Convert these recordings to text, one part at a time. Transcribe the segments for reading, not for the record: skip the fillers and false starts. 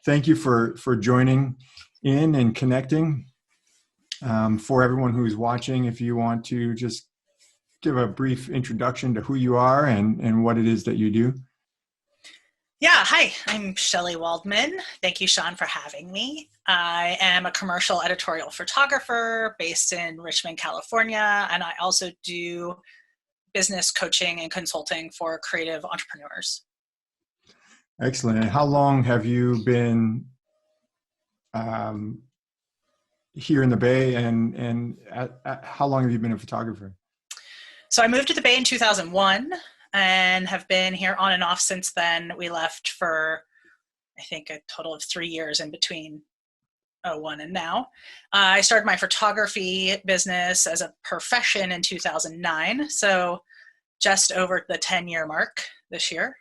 Thank you for joining in and connecting. For everyone who's watching, if you want to just give a brief introduction to who you are and what it is that you do. Yeah, hi, I'm Shelly Waldman. Thank you, Sean, for having me. I am a commercial editorial photographer based in Richmond, California, and I also do business coaching and consulting for creative entrepreneurs. Excellent. And how long have you been here in the Bay, and how long have you been a photographer? So I moved to the Bay in 2001 and have been here on and off since then. We left for, I think, a total of 3 years in between '01 and now. I started my photography business as a profession in 2009, so just over the 10-year mark this year.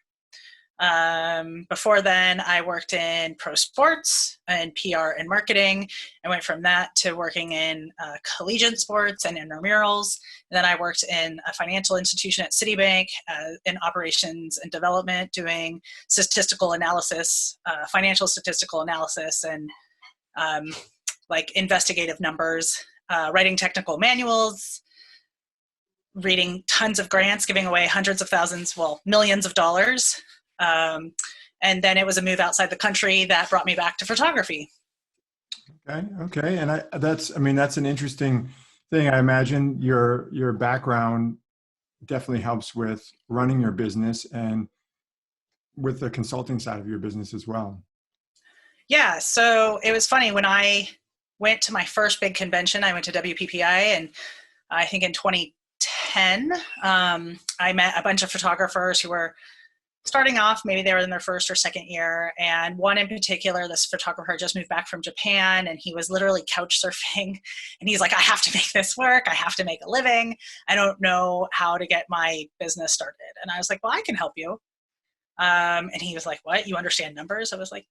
Before then, I worked in pro sports and PR and marketing. I went from that to working in collegiate sports and intramurals. And then I worked in a financial institution at Citibank in operations and development, doing statistical analysis, financial statistical analysis, and like investigative numbers, writing technical manuals, reading tons of grants, giving away hundreds of thousands, well, millions of dollars. And then it was a move outside the country that brought me back to photography. Okay. And that's an interesting thing. I imagine your background definitely helps with running your business and with the consulting side of your business as well. Yeah, so it was funny when I went to my first big convention. I went to WPPI, and I think in 2010, I met a bunch of photographers who were starting off. Maybe they were in their first or second year, and one in particular, this photographer just moved back from Japan, and he was literally couch surfing, and he's like, I have to make this work. I have to make a living. I don't know how to get my business started. And I was like, well, I can help you. And he was like, what? You understand numbers? I was like,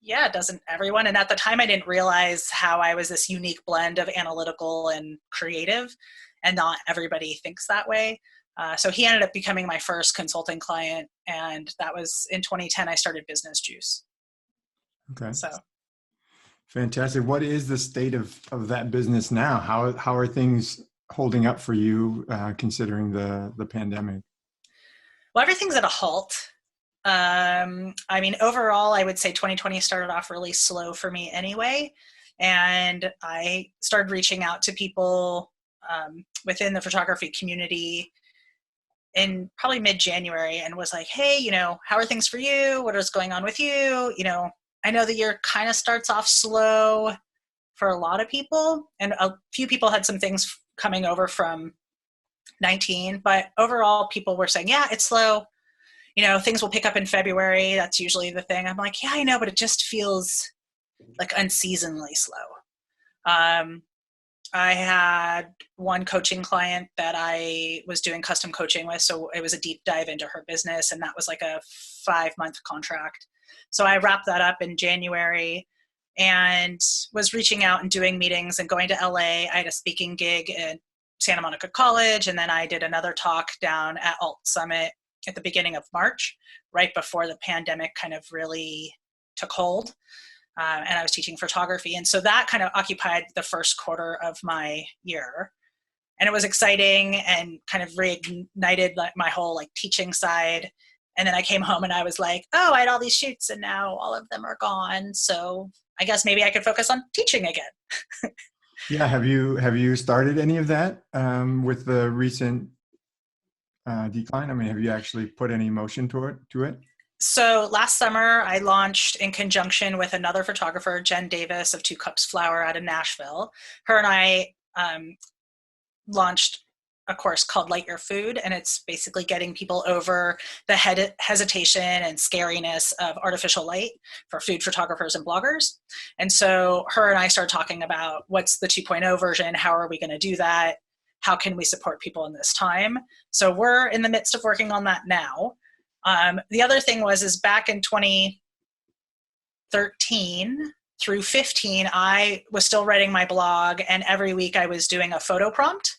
yeah, doesn't everyone? And at the time, I didn't realize how I was this unique blend of analytical and creative, and not everybody thinks that way. So he ended up becoming my first consulting client, and that was in 2010. I started Business Juice. Okay. So Fantastic. What is the state of that business now? How are things holding up for you, considering the pandemic? well, everything's at a halt. Overall, I would say 2020 started off really slow for me anyway. And I started reaching out to people within the photography community in probably mid-January, and was like, hey, how are things for you? What is going on with you? I know the year kind of starts off slow for a lot of people, and a few people had some things coming over from 19, but overall people were saying, yeah, it's slow. Things will pick up in February. That's usually the thing. I'm like, yeah, I know, but it just feels like unseasonably slow. I had one coaching client that I was doing custom coaching with. So it was a deep dive into her business, and that was like a 5-month contract. So I wrapped that up in January and was reaching out and doing meetings and going to LA. I had a speaking gig at Santa Monica College, and then I did another talk down at Alt Summit at the beginning of March, right before the pandemic kind of really took hold. And I was teaching photography. And so that kind of occupied the first quarter of my year. And it was exciting and kind of reignited my whole teaching side. And then I came home and I was like, oh, I had all these shoots and now all of them are gone. So I guess maybe I could focus on teaching again. Yeah. Have you started any of that with the recent decline? Have you actually put any motion to it? So last summer, I launched in conjunction with another photographer, Jen Davis of Two Cups Flower out of Nashville. Her and I launched a course called Light Your Food, and it's basically getting people over the hesitation and scariness of artificial light for food photographers and bloggers. And so her and I started talking about what's the 2.0 version, how are we going to do that, how can we support people in this time? So we're in the midst of working on that now. The other thing is back in 2013 through 15, I was still writing my blog, and every week I was doing a photo prompt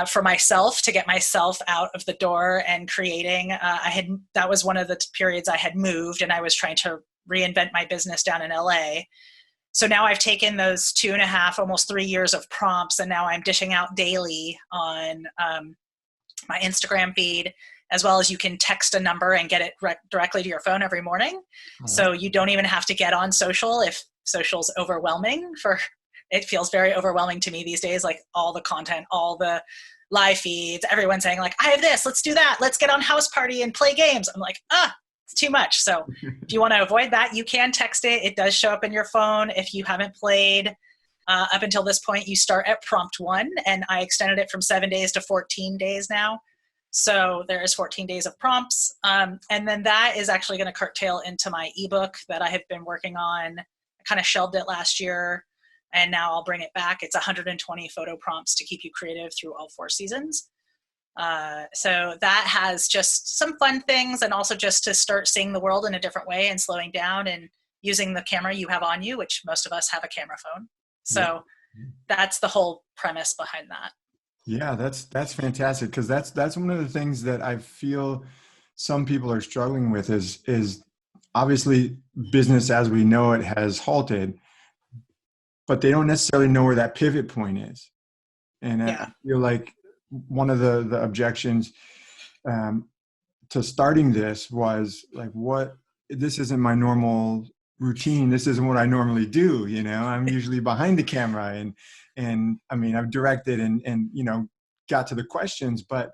for myself to get myself out of the door and creating. That was one of the periods I had moved, and I was trying to reinvent my business down in LA. So now I've taken those 2.5, almost 3 years of prompts, and now I'm dishing out daily on my Instagram feed, as well as you can text a number and get it directly to your phone every morning. So you don't even have to get on social if social's overwhelming. It feels very overwhelming to me these days, like all the content, all the live feeds, everyone saying like, I have this, let's do that, let's get on house party and play games. I'm like, it's too much. So if you want to avoid that, you can text it. It does show up in your phone. If you haven't played up until this point, you start at prompt 1, and I extended it from 7 days to 14 days now. So there is 14 days of prompts. And then that is actually going to curtail into my ebook that I have been working on. I kind of shelved it last year, and now I'll bring it back. It's 120 photo prompts to keep you creative through all 4 seasons. So that has just some fun things, and also just to start seeing the world in a different way and slowing down and using the camera you have on you, which most of us have a camera phone. So that's the whole premise behind that. Yeah, that's fantastic, because that's one of the things that I feel some people are struggling with is obviously business as we know it has halted, but they don't necessarily know where that pivot point is. And I feel like one of the objections to starting this was like, this isn't my normal routine. This isn't what I normally do. I'm usually behind the camera, and I mean, I've directed and got to the questions, but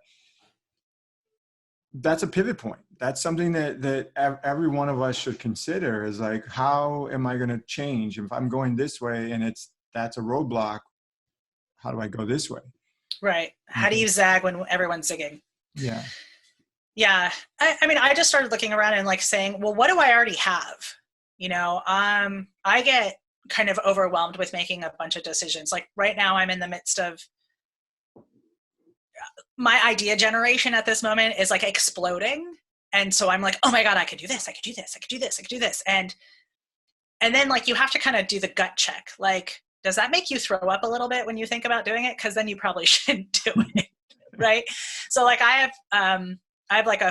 that's a pivot point. That's something that every one of us should consider, is like, how am I going to change? If I'm going this way and that's a roadblock, how do I go this way? Right. How do you zag when everyone's zigging? Yeah. Yeah. I mean, I just started looking around and like saying, well, what do I already have? I get kind of overwhelmed with making a bunch of decisions. Like right now I'm in the midst of my idea generation at this moment is like exploding. And so I'm like, oh my God, I could do this. I could do this. I could do this. I could do this. And then like, you have to kind of do the gut check. Like, does that make you throw up a little bit when you think about doing it? Cause then you probably shouldn't do it. Right. So like I have like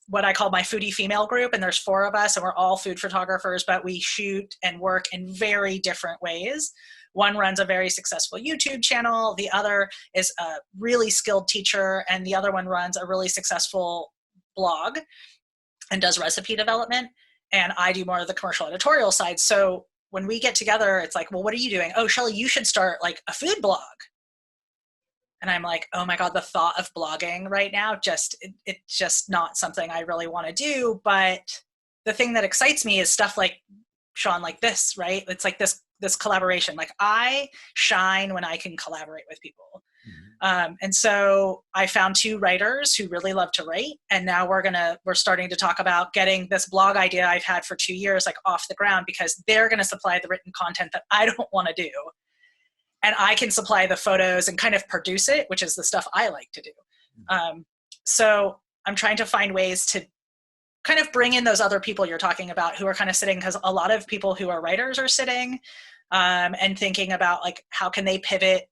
what I call my foodie female group, and there's 4 of us, and we're all food photographers, but we shoot and work in very different ways. One runs a very successful YouTube channel. The other is a really skilled teacher. And the other one runs a really successful blog and does recipe development. And I do more of the commercial editorial side. So when we get together, it's like, well, what are you doing? Oh, Shelly, you should start like a food blog. And I'm like, oh my God, the thought of blogging right now, it's just not something I really want to do. But the thing that excites me is stuff like Sean, like this, right? It's like this collaboration. Like I shine when I can collaborate with people. And so I found 2 writers who really love to write. And now we're starting to talk about getting this blog idea I've had for 2 years, like off the ground, because they're going to supply the written content that I don't want to do. And I can supply the photos and kind of produce it, which is the stuff I like to do. So I'm trying to find ways to kind of bring in those other people you're talking about who are kind of sitting, because a lot of people who are writers are sitting and thinking about like, how can they pivot?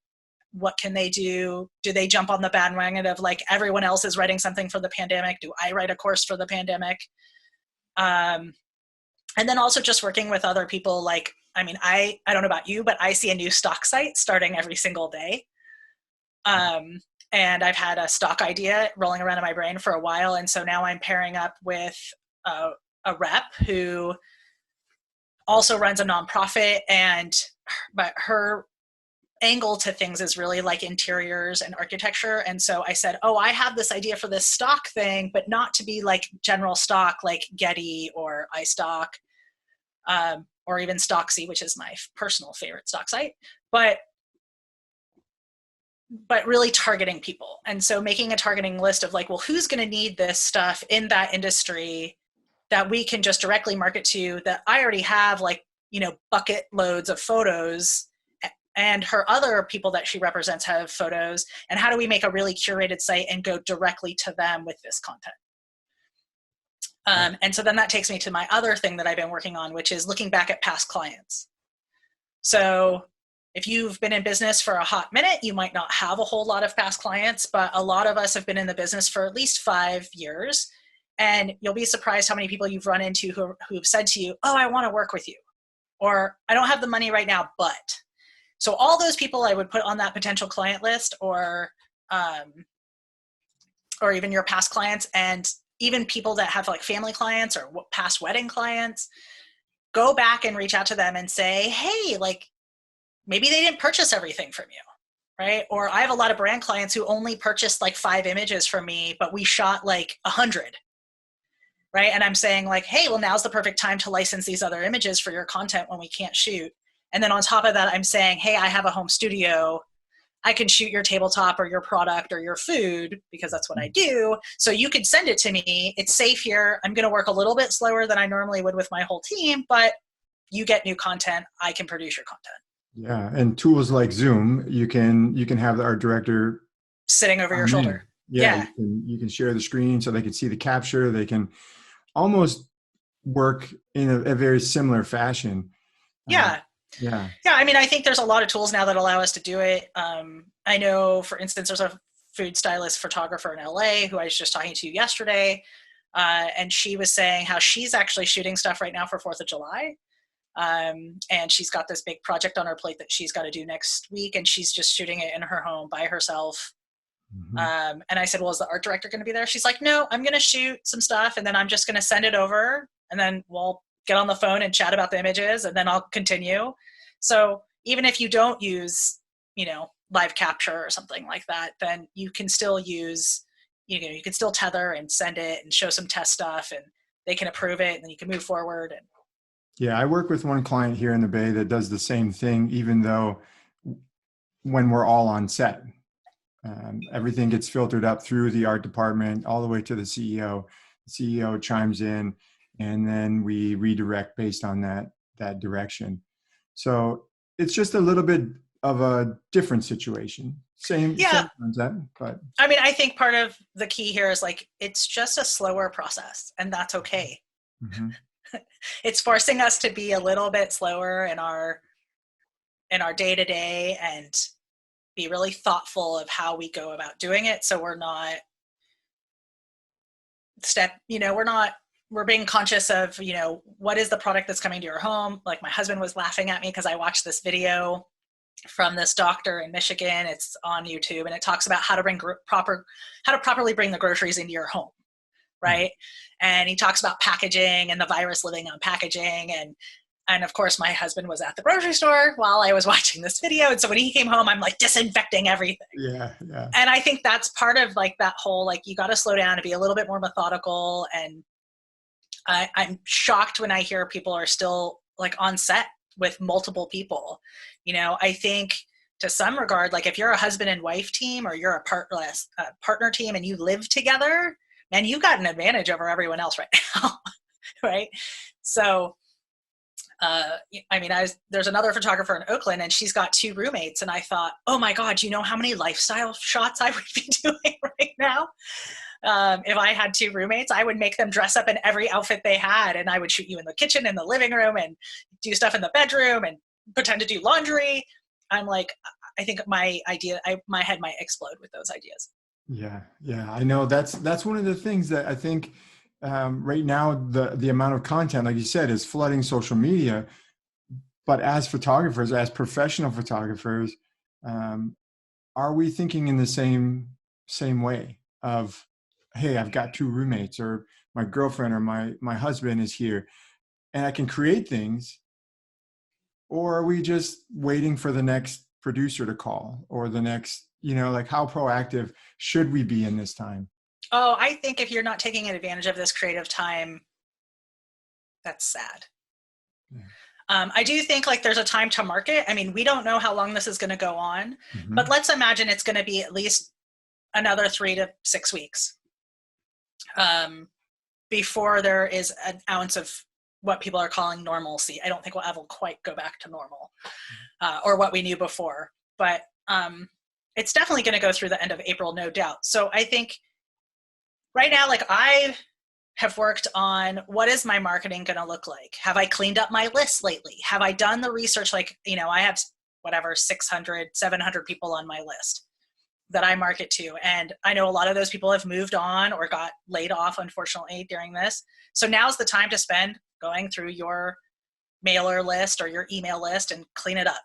What can they do? Do they jump on the bandwagon of like, everyone else is writing something for the pandemic? Do I write a course for the pandemic? And then also just working with other people. Like, I mean, I don't know about you, but I see a new stock site starting every single day. And I've had a stock idea rolling around in my brain for a while. And so now I'm pairing up with a rep who also runs a nonprofit, but her angle to things is really like interiors and architecture. And so I said, oh, I have this idea for this stock thing, but not to be like general stock, like Getty or iStock, or even Stocksy, which is my personal favorite stock site, but really targeting people. And so making a targeting list of like, well, who's going to need this stuff in that industry that we can just directly market to, that I already have like, bucket loads of photos, and her other people that she represents have photos. And how do we make a really curated site and go directly to them with this content? And so then that takes me to my other thing that I've been working on, which is looking back at past clients. So if you've been in business for a hot minute, you might not have a whole lot of past clients, but a lot of us have been in the business for at least 5 years. And you'll be surprised how many people you've run into who've said to you, oh, I want to work with you. Or I don't have the money right now, but. So all those people I would put on that potential client list, or even your past clients, and even people that have like family clients or past wedding clients, go back and reach out to them and say, hey, like maybe they didn't purchase everything from you, right? Or I have a lot of brand clients who only purchased like 5 images from me, but we shot like 100, right? And I'm saying like, hey, well, now's the perfect time to license these other images for your content when we can't shoot. And then on top of that, I'm saying, hey, I have a home studio. I can shoot your tabletop or your product or your food, because that's what I do. So you could send it to me. It's safe here. I'm going to work a little bit slower than I normally would with my whole team, but you get new content. I can produce your content. Yeah. And tools like Zoom, you can have the art director sitting over your shoulder. Yeah. You can share the screen so they can see the capture. They can almost work in a very similar fashion. Yeah. Yeah. I mean, I think there's a lot of tools now that allow us to do it. I know, for instance, there's a food stylist photographer in LA who I was just talking to yesterday. And she was saying how she's actually shooting stuff right now for 4th of July. And she's got this big project on her plate that she's got to do next week. And she's just shooting it in her home by herself. Mm-hmm. And I said, well, is the art director going to be there? She's like, no, I'm going to shoot some stuff and then I'm just going to send it over and then we'll get on the phone and chat about the images and then I'll continue. So even if you don't use, live capture or something like that, then you can still use, you can still tether and send it and show some test stuff and they can approve it and then you can move forward. And yeah, I work with one client here in the Bay that does the same thing, even though when we're all on set, everything gets filtered up through the art department all the way to the CEO. The CEO chimes in, and then we redirect based on that direction. So it's just a little bit of a different situation. Same concept, but I mean, I think part of the key here is like it's just a slower process, and that's okay. Mm-hmm. It's forcing us to be a little bit slower in our day-to-day and be really thoughtful of how we go about doing it. So we're not we're being conscious of, what is the product that's coming to your home? Like my husband was laughing at me because I watched this video from this doctor in Michigan. It's on YouTube and it talks about how to properly bring the groceries into your home. Right. And he talks about packaging and the virus living on packaging. And of course, my husband was at the grocery store while I was watching this video. And so when he came home, I'm like disinfecting everything. Yeah. And I think that's part of like that whole, like, you got to slow down and be a little bit more methodical. And I'm shocked when I hear people are still like on set with multiple people. I think to some regard, like if you're a husband and wife team or you're a partner team and you live together, man, you've got an advantage over everyone else right now. Right. So, there's another photographer in Oakland and she's got 2 roommates. And I thought, oh my God, you know how many lifestyle shots I would be doing right now? If I had 2 roommates, I would make them dress up in every outfit they had. And I would shoot you in the kitchen, in the living room, and do stuff in the bedroom and pretend to do laundry. I'm like, I think my head might explode with those ideas. Yeah. I know that's one of the things that I think right now, the amount of content, like you said, is flooding social media. But as photographers, as professional photographers, are we thinking in the same way of, hey, I've got 2 roommates, or my girlfriend or my husband is here and I can create things? Or are we just waiting for the next producer to call or the next, like how proactive should we be in this time? Oh, I think if you're not taking advantage of this creative time, that's sad. Yeah. I do think like there's a time to market. I mean, we don't know how long this is going to go on, but let's imagine it's going to be at least another 3 to 6 weeks before there is an ounce of what people are calling normalcy. I don't think we'll ever quite go back to normal or what we knew before, but it's definitely going to go through the end of April, no doubt. So I think right now, like I have worked on what is my marketing going to look like? Have I cleaned up my list lately? Have I done the research? Like, I have 600, 700 people on my list. that I market to. And I know a lot of those people have moved on or got laid off, unfortunately, during this. So now's the time to spend going through your mailer list or your email list and clean it up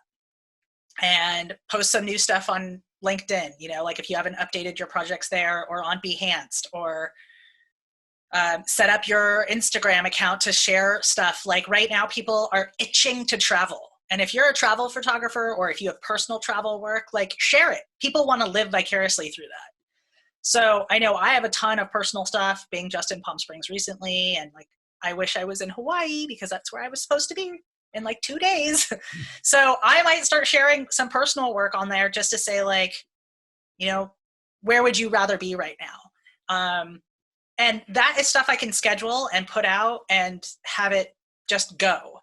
and post some new stuff on LinkedIn, like if you haven't updated your projects there, or on Behance, or set up your Instagram account to share stuff. Like right now, people are itching to travel. And if you're a travel photographer, or if you have personal travel work, like share it. People want to live vicariously through that. So I know I have a ton of personal stuff, being just in Palm Springs recently. And like, I wish I was in Hawaii because that's where I was supposed to be in like 2 days. So I might start sharing some personal work on there just to say like, where would you rather be right now? And that is stuff I can schedule and put out and have it just go.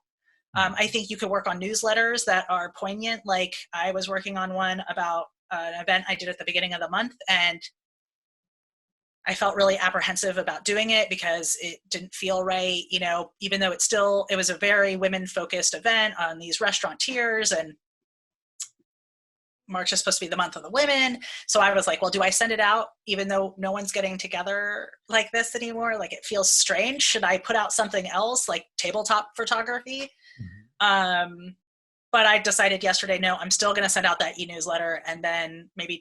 I think you could work on newsletters that are poignant. Like I was working on one about an event I did at the beginning of the month, and I felt really apprehensive about doing it because it didn't feel right, even though it was a very women-focused event on these restaurateurs, and March is supposed to be the month of the women. So I was like, well, do I send it out even though no one's getting together like this anymore? Like it feels strange. Should I put out something else like tabletop photography? Mm-hmm. But I decided yesterday, no, I'm still going to send out that e-newsletter. And then maybe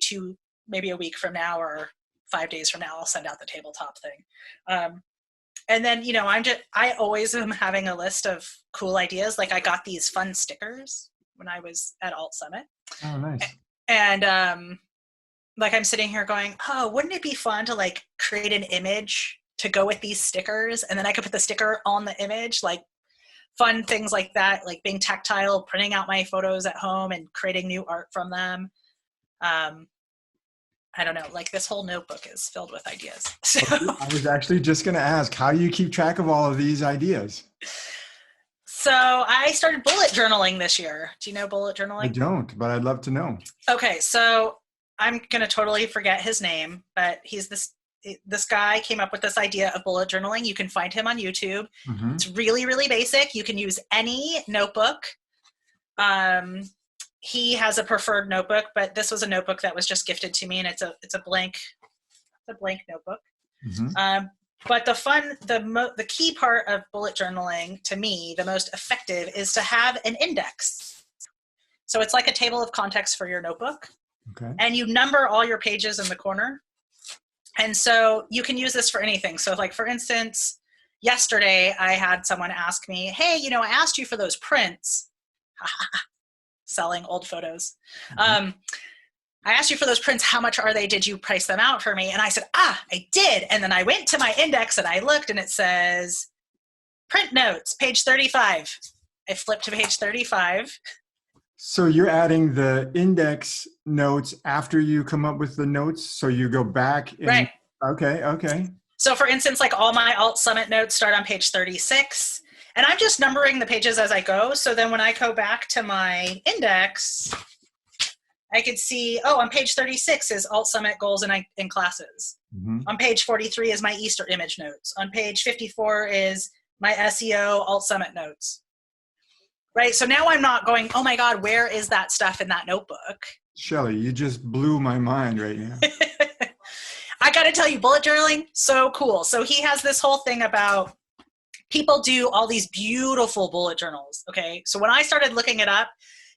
a week from now or 5 days from now, I'll send out the tabletop thing. And then, I always am having a list of cool ideas. Like I got these fun stickers when I was at Alt Summit. Oh, nice. And like I'm sitting here going, oh, wouldn't it be fun to like create an image to go with these stickers? And then I could put the sticker on the image, like fun things like that, like being tactile, printing out my photos at home and creating new art from them. I don't know, like this whole notebook is filled with ideas. So, I was actually just going to ask, how do you keep track of all of these ideas? So I started bullet journaling this year. Do you know bullet journaling? I don't, but I'd love to know. Okay, so I'm going to totally forget his name, but he's this guy came up with this idea of bullet journaling. You can find him on YouTube. Mm-hmm. It's really, really basic. You can use any notebook. He has a preferred notebook, but this was a notebook that was just gifted to me, and it's a blank notebook. Mm-hmm. But the key part of bullet journaling, to me, the most effective, is to have an index. So it's like a table of contents for your notebook. Okay. And you number all your pages in the corner. And so you can use this for anything. So like, for instance, yesterday I had someone ask me, hey, I asked you for those prints. Selling old photos. Mm-hmm. I asked you for those prints. How much are they? Did you price them out for me? And I said, I did. And then I went to my index and I looked, and it says print notes, page 35. I flipped to page 35. So you're adding the index notes after you come up with the notes. So you go back. Right. Okay. So for instance, like all my Alt Summit notes start on page 36. And I'm just numbering the pages as I go. So then when I go back to my index, I could see, on page 36 is Alt Summit goals and classes. Mm-hmm. On page 43 is my Easter image notes. On page 54 is my SEO Alt Summit notes. Right? So now I'm not going, oh my God, where is that stuff in that notebook? Shelly, you just blew my mind right now. I got to tell you, bullet journaling, so cool. So he has this whole thing about people do all these beautiful bullet journals. Okay. So when I started looking it up,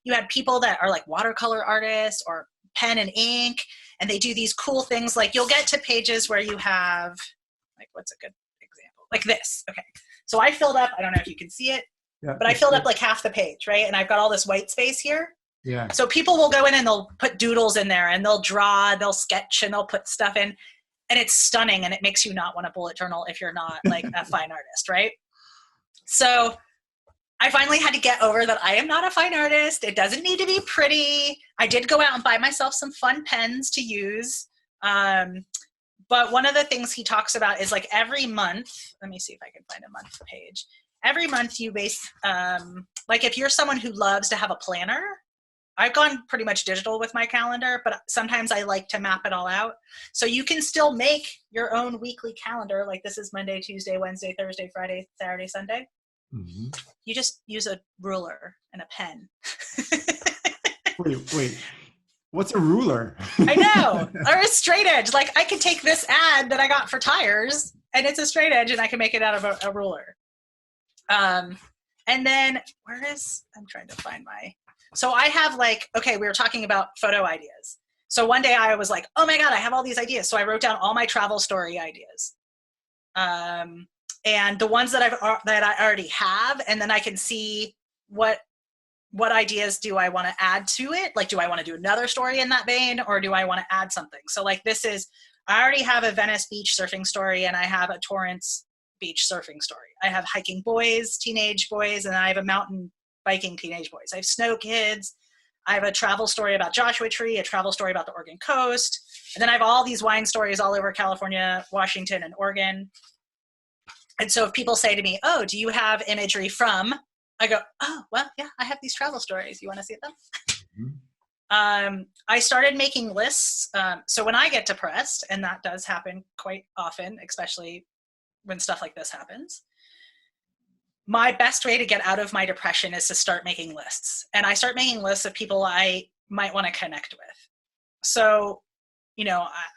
you had people that are like watercolor artists or pen and ink, and they do these cool things. Like you'll get to pages where you have, like, what's a good example? Like this. Okay. So I filled up, I don't know if you can see it, but I filled up like half the page, right? And I've got all this white space here. Yeah. So people will go in and they'll put doodles in there, and they'll draw, they'll sketch, and they'll put stuff in. And it's stunning, and it makes you not want to bullet journal if you're not like a fine artist, right? So I finally had to get over that I am not a fine artist. It doesn't need to be pretty. I did go out and buy myself some fun pens to use. But one of the things he talks about is like every month, let me see if I can find a month page. Every month you like if you're someone who loves to have a planner, I've gone pretty much digital with my calendar, but sometimes I like to map it all out. So you can still make your own weekly calendar. Like this is Monday, Tuesday, Wednesday, Thursday, Friday, Saturday, Sunday. Mm-hmm. You just use a ruler and a pen. Wait. What's a ruler? I know, or a straight edge. Like I could take this ad that I got for tires, and it's a straight edge, and I can make it out of a ruler. And then I'm trying to find so I have like, okay, we were talking about photo ideas. So one day I was like, oh my God, I have all these ideas. So I wrote down all my travel story ideas. And the ones that I already have, and then I can see what ideas do I want to add to it? Like, do I want to do another story in that vein, or do I want to add something? So like I already have a Venice Beach surfing story, and I have a Torrance Beach surfing story. I have hiking boys, teenage boys, and I have a mountain biking teenage boys. I have snow kids. I have a travel story about Joshua Tree, a travel story about the Oregon coast. And then I have all these wine stories all over California, Washington, and Oregon. And so if people say to me, oh, do you have imagery from, I go, oh, well, yeah, I have these travel stories. You want to see them? Mm-hmm. I started making lists. So when I get depressed, and that does happen quite often, especially when stuff like this happens, my best way to get out of my depression is to start making lists. And I start making lists of people I might want to connect with. So,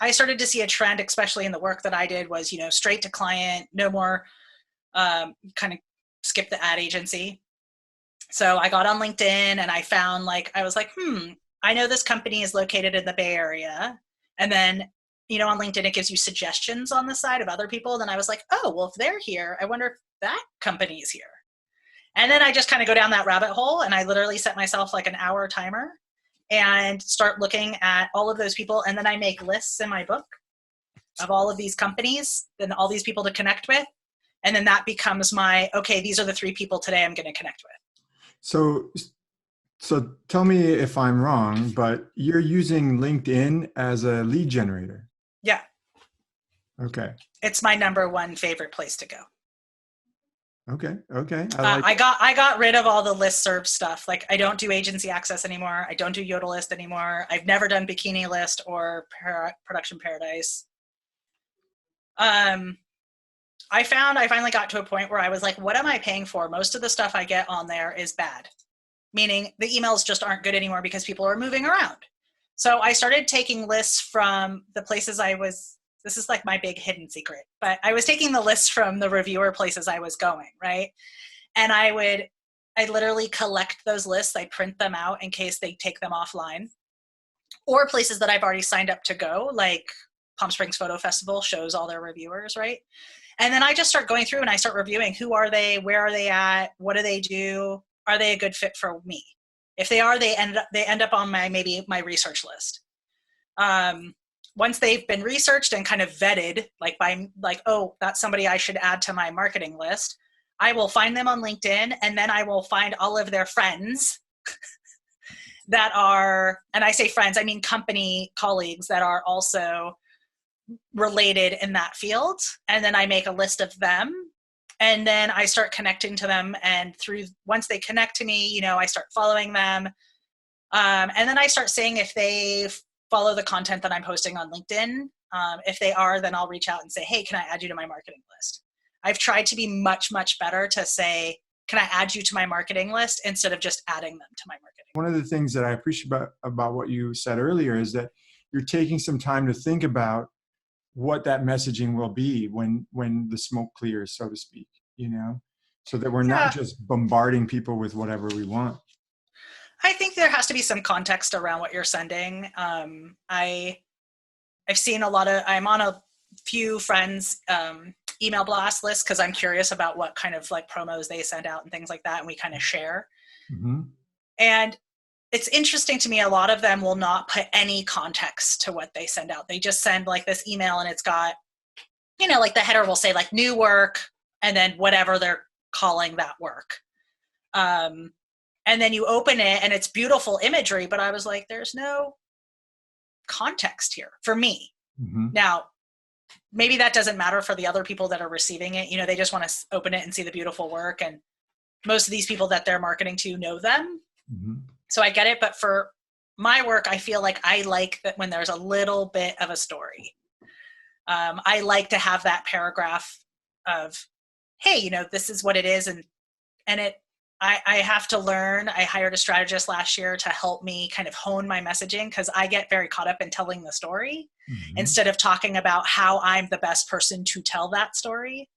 I started to see a trend, especially in the work that I did, was, straight to client, no more kind of skip the ad agency. So I got on LinkedIn and I found I was like, I know this company is located in the Bay Area. And then, on LinkedIn, it gives you suggestions on the side of other people. And then I was like, oh, well, if they're here, I wonder if that company is here. And then I just kind of go down that rabbit hole, and I literally set myself like an hour timer and start looking at all of those people. And then I make lists in my book of all of these companies and all these people to connect with. And then that becomes okay, these are the 3 people today I'm going to connect with. So tell me if I'm wrong, but you're using LinkedIn as a lead generator. Yeah. Okay. It's my number 1 favorite place to go. Okay. I got rid of all the listserv stuff. Like I don't do agency access anymore. I don't do Yodel List anymore. I've never done Bikini List or Production Paradise. I finally got to a point where I was like, what am I paying for? Most of the stuff I get on there is bad, meaning the emails just aren't good anymore because people are moving around. So I started taking lists from the places this is like my big hidden secret, but I was taking the lists from the reviewer places I was going, right? And I literally collect those lists. I print them out in case they take them offline, or places that I've already signed up to go, like Palm Springs Photo Festival shows all their reviewers, right? And then I just start going through and I start reviewing, who are they? Where are they at? What do they do? Are they a good fit for me? If they are, they end up on my research list. Once they've been researched and kind of vetted, oh, that's somebody I should add to my marketing list, I will find them on LinkedIn, and then I will find all of their friends that are, and I say friends, I mean company colleagues that are also related in that field. And then I make a list of them, and then I start connecting to them. And once they connect to me, I start following them. And then I start seeing if they follow the content that I'm posting on LinkedIn. If they are, then I'll reach out and say, hey, can I add you to my marketing list? I've tried to be much, much better to say, can I add you to my marketing list instead of just adding them to my marketing. One of the things that I appreciate about what you said earlier is that you're taking some time to think about what that messaging will be when the smoke clears, so to speak, so that we're not just bombarding people with whatever we want. I think there has to be some context around what you're sending. I've seen I'm on a few friends' email blast list because I'm curious about what kind of promos they send out and things like that. And we kind of share. Mm-hmm. And it's interesting to me, a lot of them will not put any context to what they send out. They just send this email, and it's got, the header will say new work, and then whatever they're calling that work. And then you open it and it's beautiful imagery, but I was like, there's no context here for me. Mm-hmm. Now, maybe that doesn't matter for the other people that are receiving it. They just want to open it and see the beautiful work. And most of these people that they're marketing to know them. Mm-hmm. So I get it. But for my work, I feel like I like that when there's a little bit of a story. I like to have that paragraph of, hey, this is what it is. And it I have to learn. I hired a strategist last year to help me kind of hone my messaging because I get very caught up in telling the story Hmm. instead of talking about how I'm the best person to tell that story.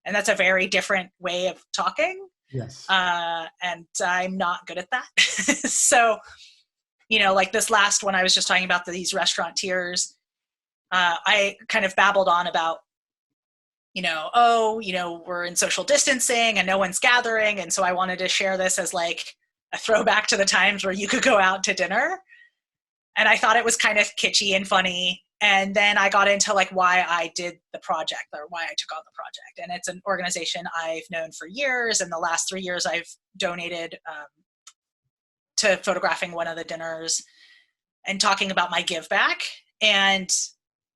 And that's a very different way of talking. Yes. And I'm not good at that. So, like this last one I was just talking about, these restaurateurs, I kind of babbled on about, we're in social distancing and no one's gathering. And so I wanted to share this as like a throwback to the times where you could go out to dinner. And I thought it was kind of kitschy and funny. And then I got into like why I did the project or why I took on the project. And it's an organization I've known for years. And the last 3 years I've donated to photographing one of the dinners and talking about my give back. And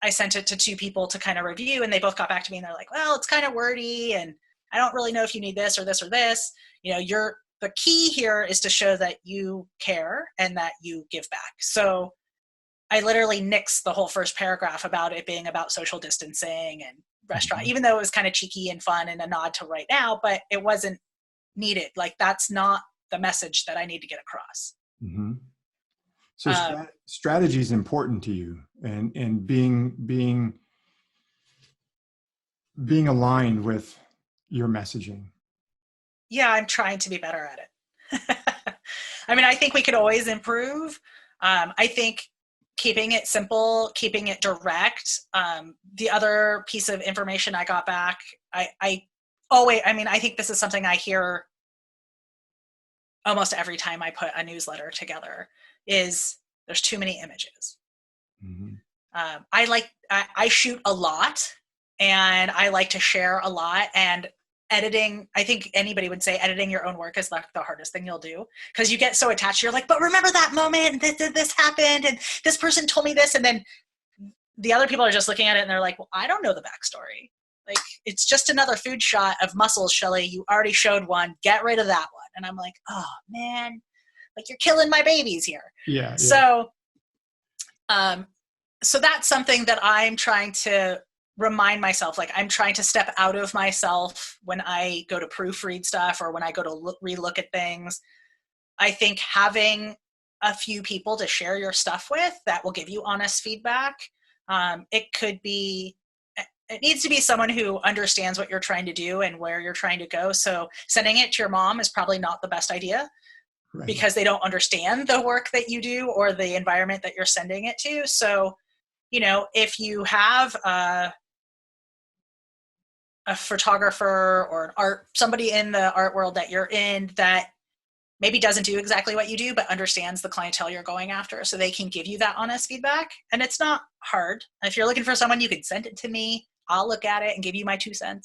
I sent it to 2 people to kind of review, and they both got back to me and they're like, well, it's kind of wordy and I don't really know if you need this or this or this. The key here is to show that you care and that you give back. So I literally nixed the whole first paragraph about it being about social distancing and restaurant, Hmm. even though it was kind of cheeky and fun and a nod to right now, but it wasn't needed. Like that's not the message that I need to get across. Hmm. So Um, strategy is important to you, and being aligned with your messaging. yeah, I'm trying to be better at it. I mean, I think we could always improve. I think keeping it simple, keeping it direct. The other piece of information I got back, I think this is something I hear almost every time I put a newsletter together is there's too many images. Hmm. I shoot a lot and I like to share a lot, and editing, I think anybody would say editing your own work is like the hardest thing you'll do because you get so attached. You're like, but remember that moment, this happened and this person told me this. And then the other people are just looking at it and they're like, well, I don't know the backstory. Like, it's just another food shot of mussels, Shelly. You already showed one. Get rid of that one. And I'm like, oh man, like you're killing my babies here. Yeah, yeah. So, um, so that's something that I'm trying to remind myself. Like I'm trying to step out of myself when I go to proofread stuff or when I go to relook at things. I think having a few people to share your stuff with that will give you honest feedback. It needs to be someone who understands what you're trying to do and where you're trying to go. So sending it to your mom is probably not the best idea Right. because they don't understand the work that you do or the environment that you're sending it to. So, if you have a photographer or somebody in the art world that you're in that maybe doesn't do exactly what you do, but understands the clientele you're going after so they can give you that honest feedback. And it's not hard. If you're looking for someone, you can send it to me. I'll look at it and give you my 2 cents.